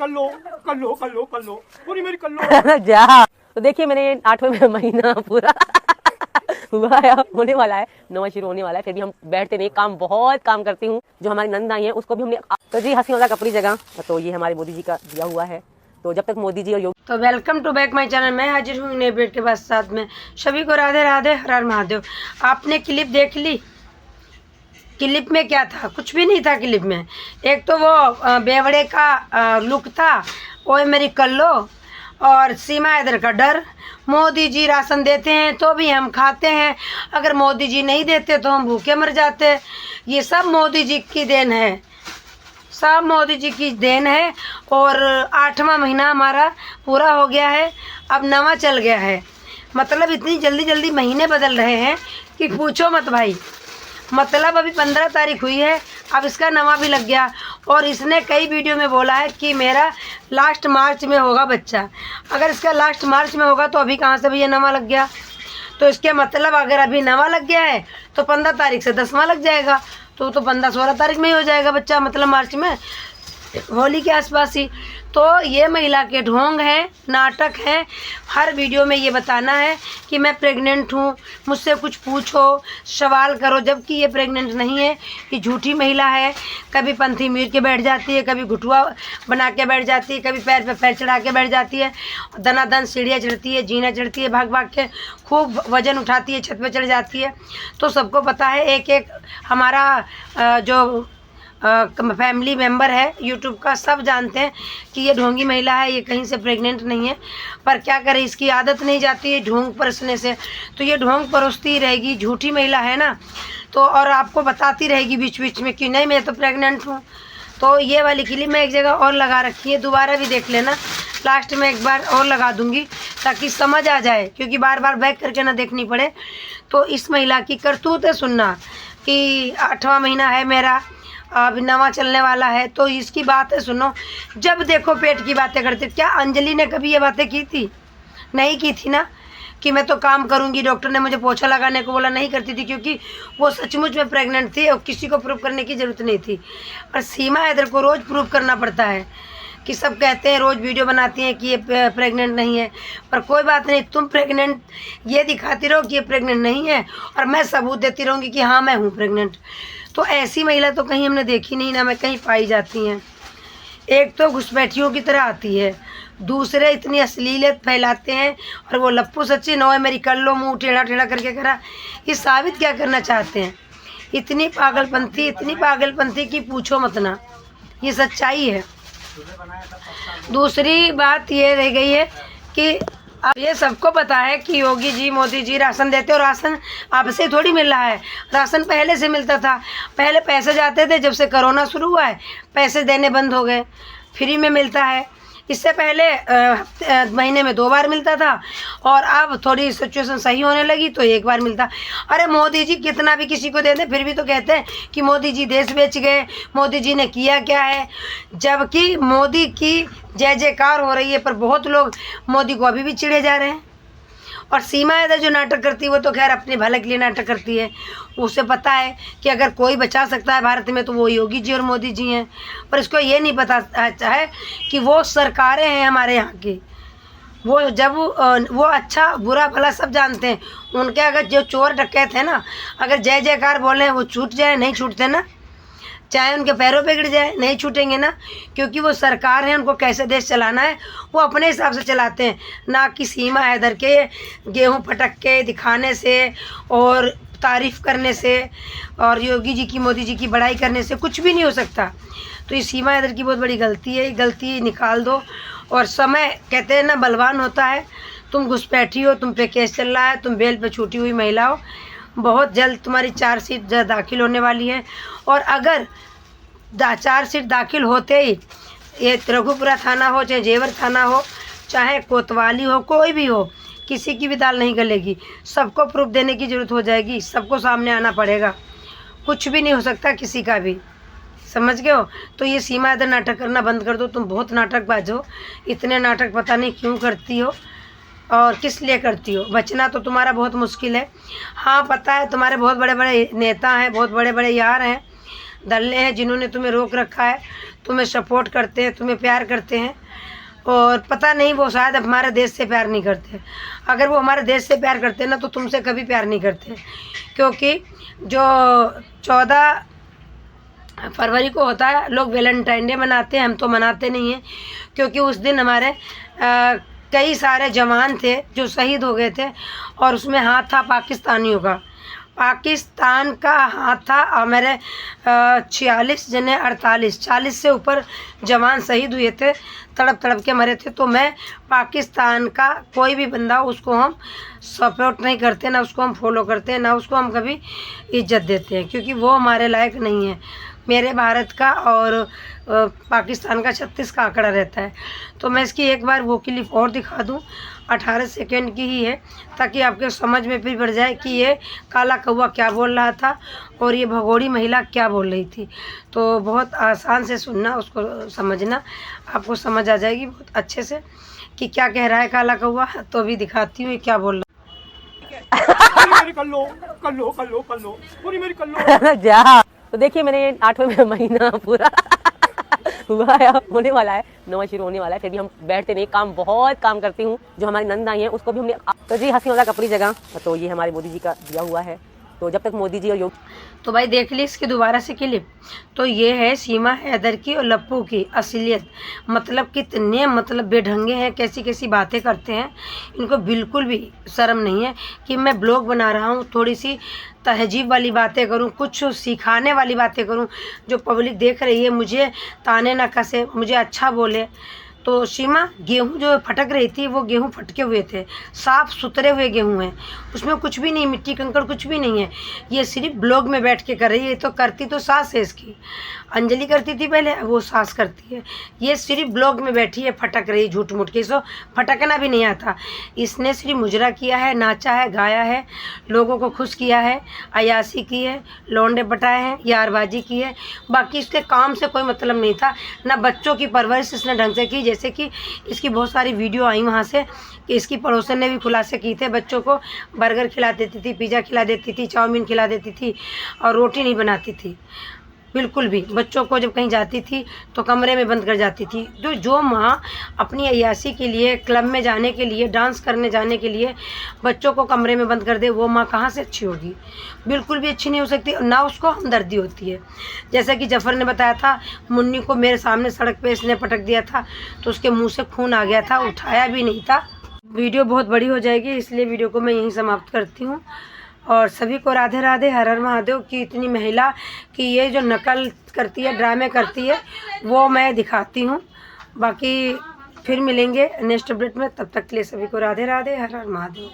कर लो कर लो कर लो कर लो पूरी मेरी कर लो। जा तो देखिए मैंने 8वां महीना पूरा हुआ है, होने वाला है, 9वां शुरू होने वाला है, फिर भी हम बैठते नहीं, बहुत काम करती हूँ। जो हमारी नंद आई है उसको भी हमने तो जी हंसी मजाक अपनी जगह, तो ये हमारे मोदी जी का दिया हुआ है। तो जब तक मोदी जी और योगी तो welcome to back my channel. मैं हाजिर हूँ नए अपडेट के बाद साथ में। सभी को राधे राधे, हर हर महादेव। आपने क्लिप देख ली? क्लिप में क्या था? कुछ भी नहीं था क्लिप में। एक तो वो बेवड़े का लुक था, ओए मेरी कल्लो, और सीमा हैदर का डर। मोदी जी राशन देते हैं तो भी हम खाते हैं, अगर मोदी जी नहीं देते तो हम भूखे मर जाते। ये सब मोदी जी की देन है, सब मोदी जी की देन है। और 8वां महीना हमारा पूरा हो गया है, अब 9वां चल गया है। मतलब इतनी जल्दी जल्दी महीने बदल रहे हैं कि पूछो मत भाई। मतलब अभी 15 तारीख हुई है, अब इसका 9वां भी लग गया। और इसने कई वीडियो में बोला है कि मेरा लास्ट मार्च में होगा बच्चा। अगर इसका लास्ट मार्च में होगा तो अभी कहाँ से भी ये 9वां लग गया? तो इसके मतलब अगर अभी 9वां लग गया है तो 15 तारीख से 10वां लग जाएगा, तो 15-16 तारीख में ही हो जाएगा बच्चा, मतलब मार्च में, होली के आसपास ही। तो ये महिला के ढोंग हैं, नाटक हैं। हर वीडियो में ये बताना है कि मैं प्रेग्नेंट हूँ, मुझसे कुछ पूछो, सवाल करो, जबकि ये प्रेग्नेंट नहीं है, ये झूठी महिला है। कभी पंथी मीर के बैठ जाती है, कभी घुटुआ बना के बैठ जाती है, कभी पैर पे पैर चढ़ा के बैठ जाती है, दनादन सीढ़ियाँ चढ़ती है, जीना चढ़ती है, भाग भाग के खूब वजन उठाती है, छत पे चढ़ जाती है। तो सबको पता है, एक एक हमारा जो फैमिली मेंबर है यूट्यूब का, सब जानते हैं कि ये ढोंगी महिला है, ये कहीं से प्रेग्नेंट नहीं है। पर क्या करे, इसकी आदत नहीं जाती है ढोंग परसने से, तो ये ढोंग परोसती ही रहेगी, झूठी महिला है ना। तो और आपको बताती रहेगी बीच बीच में कि नहीं मैं तो प्रेग्नेंट हूँ। तो ये वाली क्लिप मैं एक जगह और लगा रखी है, दोबारा भी देख लेना, लास्ट में एक बार और लगा दूंगी ताकि समझ आ जाए, क्योंकि बार बार बैक करके ना देखनी पड़े। तो इस महिला की करतूत है सुनना कि 8वां महीना है मेरा, अब 9वां चलने वाला है। तो इसकी बातें सुनो, जब देखो पेट की बातें करते। क्या अंजलि ने कभी ये बातें की थी? नहीं की थी ना, कि मैं तो काम करूंगी, डॉक्टर ने मुझे पोछा लगाने को बोला, नहीं करती थी, क्योंकि वो सचमुच में प्रेग्नेंट थी और किसी को प्रूव करने की ज़रूरत नहीं थी। पर सीमा हैदर को रोज़ प्रूव करना पड़ता है, कि सब कहते हैं, रोज़ वीडियो बनाती हैं कि ये प्रेग्नेंट नहीं है। पर कोई बात नहीं, तुम प्रेग्नेंट ये दिखाती रहो कि ये प्रेग्नेंट नहीं है, और मैं सबूत देती रहूँगी कि हाँ मैं हूँ प्रेग्नेंट। तो ऐसी महिला तो कहीं हमने देखी नहीं, ना मैं कहीं पाई जाती हैं। एक तो घुसपैठियों की तरह आती है, दूसरे इतनी अश्लीलत फैलाते हैं, और वो लप्पू सच्ची नौ है मेरी कर लो, मुँह टेढ़ा टेढ़ा करके करा। ये साबित क्या करना चाहते हैं? इतनी पागलपंथी की पूछो मत ना, ये सच्चाई है। दूसरी बात ये रह गई है कि अब ये सबको पता है कि योगी जी मोदी जी राशन देते, और राशन आपसे थोड़ी मिल रहा है, राशन पहले से मिलता था। पहले पैसे जाते थे, जब से कोरोना शुरू हुआ है पैसे देने बंद हो गए, फ्री में मिलता है। इससे पहले महीने में 2 बार मिलता था, और अब थोड़ी सिचुएशन सही होने लगी तो 1 बार मिलता। अरे मोदी जी कितना भी किसी को दे दें, फिर भी तो कहते हैं कि मोदी जी देश बेच गए, मोदी जी ने किया क्या है, जबकि मोदी की जय जयकार हो रही है। पर बहुत लोग मोदी को अभी भी चिढ़े जा रहे हैं। और सीमा हैदर जो नाटक करती है, वो तो खैर अपने भले के लिए नाटक करती है। उसे पता है कि अगर कोई बचा सकता है भारत में तो वो योगी जी और मोदी जी हैं। पर इसको ये नहीं पता है कि वो सरकारें हैं हमारे यहाँ की। वो जब वो अच्छा बुरा भला सब जानते हैं। उनके अगर जो चोर डकैत हैं ना, अगर जय जयकार बोले वो छूट जाए, नहीं छूटते ना, चाहे उनके पैरों पे गिर जाए नहीं छूटेंगे ना, क्योंकि वो सरकार है, उनको कैसे देश चलाना है वो अपने हिसाब से चलाते हैं, ना कि सीमा हैदर के गेहूं फटक के दिखाने से और तारीफ़ करने से और योगी जी की मोदी जी की बड़ाई करने से कुछ भी नहीं हो सकता। तो ये सीमा हैदर की बहुत बड़ी गलती है, गलती निकाल दो। और समय कहते हैं ना बलवान होता है, तुम घुसपैठी हो, तुम पे केस चल रहा है, तुम बेल पे छूटी हुई महिला हो, बहुत जल्द तुम्हारी चार्जशीट दाखिल होने वाली है। और अगर चार्जशीट दाखिल होते ही ये रघुपुरा थाना हो, चाहे जेवर थाना हो, चाहे कोतवाली हो, कोई भी हो, किसी की भी दाल नहीं गलेगी। सबको प्रूफ देने की ज़रूरत हो जाएगी, सबको सामने आना पड़ेगा, कुछ भी नहीं हो सकता किसी का भी, समझ गए हो। तो ये सीमा हैदर नाटक करना बंद कर दो, तुम बहुत नाटकबाज हो। इतने नाटक पता नहीं क्यों करती हो और किस लिए करती हो, बचना तो तुम्हारा बहुत मुश्किल है। हाँ पता है तुम्हारे बहुत बड़े बड़े नेता हैं, बहुत बड़े बड़े यार हैं, दल्ले हैं जिन्होंने तुम्हें रोक रखा है, तुम्हें सपोर्ट करते हैं, तुम्हें प्यार करते हैं। और पता नहीं वो शायद हमारे देश से प्यार नहीं करते। अगर वो हमारे देश से प्यार करते ना तो तुमसे कभी प्यार नहीं करते, क्योंकि जो 14 फरवरी को होता है, लोग वैलेंटाइन डे मनाते हैं, हम तो मनाते नहीं हैं, क्योंकि उस दिन हमारे कई सारे जवान थे जो शहीद हो गए थे और उसमें हाथ था पाकिस्तानियों का। पाकिस्तान का हाथ था। हमारे 46 जने 48 40 से ऊपर जवान शहीद हुए थे, तड़प तड़प के मरे थे। तो मैं पाकिस्तान का कोई भी बंदा उसको हम सपोर्ट नहीं करते, ना उसको हम फॉलो करते हैं, ना उसको हम कभी इज्जत देते हैं, क्योंकि वो हमारे लायक नहीं है। मेरे भारत का और पाकिस्तान का 36 का आंकड़ा रहता है। तो मैं इसकी एक बार वो क्लिप और दिखा दूं, 18 सेकेंड की ही है, ताकि आपके समझ में भी पड़ जाए कि ये काला कौवा क्या बोल रहा था और ये भगोड़ी महिला क्या बोल रही थी। तो बहुत आसान से सुनना, उसको समझना, आपको समझ आ जाएगी बहुत अच्छे से कि क्या कह रहा है काला कौवा। तो अभी दिखाती हूँ ये क्या बोल रहा है। पूरी मेरी कर लो कर लो कर लो कर लो, पूरी मेरी कर लो। जा तो देखिए, मैंने 8वें महीना पूरा हुआ है, होने वाला है, 9वां शुरू होने वाला है, फिर भी हम बैठते नहीं, बहुत काम करती हूँ। जो हमारी नंद आई हैं उसको भी हमने, तो जी हंसी मजाक अपनी जगह। तो ये हमारे मोदी जी का दिया हुआ है, तो जब तक मोदी जी और योग। तो भाई देख ली इसकी दोबारा से क्लिप। तो ये है सीमा हैदर की और लप्पू की असलियत। मतलब कितने बेढंगे हैं, कैसी कैसी बातें करते हैं। इनको बिल्कुल भी शर्म नहीं है कि मैं ब्लॉग बना रहा हूँ, थोड़ी सी तहजीब वाली बातें करूं, कुछ सिखाने वाली बातें करूं, जो पब्लिक देख रही है मुझे ताने ना कसे, मुझे अच्छा बोले। तो सीमा, गेहूं जो फटक रही थी वो गेहूं फटके हुए थे, साफ़ सुथरे हुए गेहूं हैं, उसमें कुछ भी नहीं, मिट्टी कंकड़ कुछ भी नहीं है। ये सिर्फ ब्लॉग में बैठ के कर रही है। तो करती तो सास है इसकी, अंजलि करती थी पहले, वो सास करती है। ये सिर्फ ब्लॉग में बैठी है, फटक रही झूठ मूठ के, इसको फटकना भी नहीं आता। इसने सिर्फ मुजरा किया है, नाचा है, गाया है, लोगों को खुश किया है, अयासी की है, लौंडे बटाए हैं, यारबाजी की है। बाकी इसके काम से कोई मतलब नहीं था, ना बच्चों की परवरिश इसने ढंग से की। जैसे कि इसकी बहुत सारी वीडियो आई वहाँ से कि इसकी पड़ोसन ने भी खुलासे किए थे, बच्चों को बर्गर खिला देती थी, पिज़्ज़ा खिला देती थी, चाउमीन खिला देती थी और रोटी नहीं बनाती थी बिल्कुल भी। बच्चों को जब कहीं जाती थी तो कमरे में बंद कर जाती थी। तो जो माँ अपनी अय्यासी के लिए, क्लब में जाने के लिए, डांस करने जाने के लिए बच्चों को कमरे में बंद कर दे, वो माँ कहाँ से अच्छी होगी? बिल्कुल भी अच्छी नहीं हो सकती, ना उसको हमदर्दी होती है। जैसा कि जफ़र ने बताया था, मुन्नी को मेरे सामने सड़क पे इसने पटक दिया था तो उसके मुँह से खून आ गया था, उठाया भी नहीं था। वीडियो बहुत बड़ी हो जाएगी, इसलिए वीडियो को मैं यहीं समाप्त करती हूँ। और सभी को राधे राधे, हर हर महादेव। की इतनी महिला कि ये जो नकल करती है, ड्रामे करती है, वो मैं दिखाती हूँ। बाकी फिर मिलेंगे नेक्स्ट अपडेट में, तब तक के लिए सभी को राधे राधे, हर हर महादेव।